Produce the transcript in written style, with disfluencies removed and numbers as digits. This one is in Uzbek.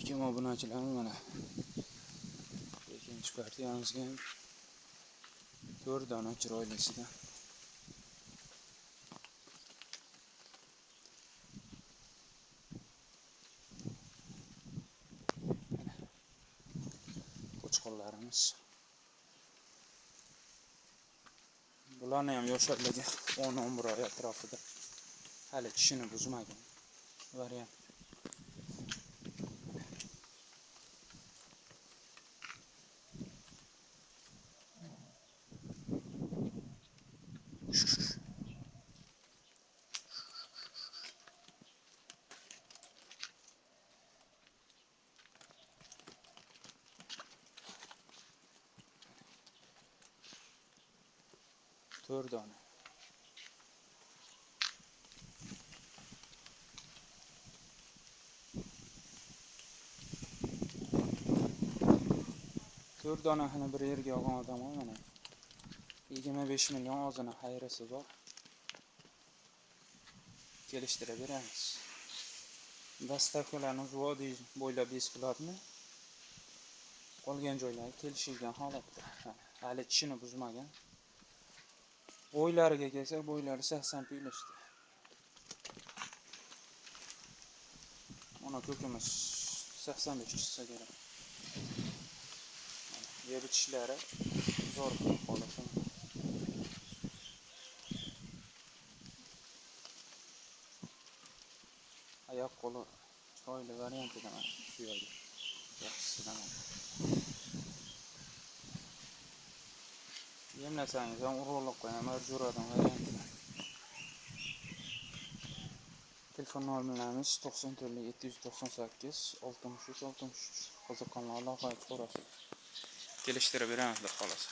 Lekin obunachilarimiz mana ikkinchi kvartiramizga 4 dona chiroylisidan. Qo'chqorlarimiz. Bularni ham yoshlarga 10-11 oy atrofida hali tishini buzmagan variant. To'rt dona. To'rt donasini bir yerga olgan odam mana 25 million ozini xayrisi bor. Kelishtirib beramiz. Dastavkalarni vodiy bo'ylab beskiladmi? Qolgan joylar kelishilgan holatda. Hali tishini buzmagan. Bo'ylariga kelsak, bo'ylari 80 plyusda. Mana ko'kimiz 85 chiqsa kerak. Yer tishlari zo'r holatda. Oyoq qo'li chiroyli variantidan shu yerda. Yaxshisidan. Yemlasangiz ham urug'liq qo'yaman, jo'radan variantidan. Telefon nomerlarimiz 94 798 63 63. Qiziqqanlar aloqa qilib so'rashing. Kelishtirib beramiz, xolos.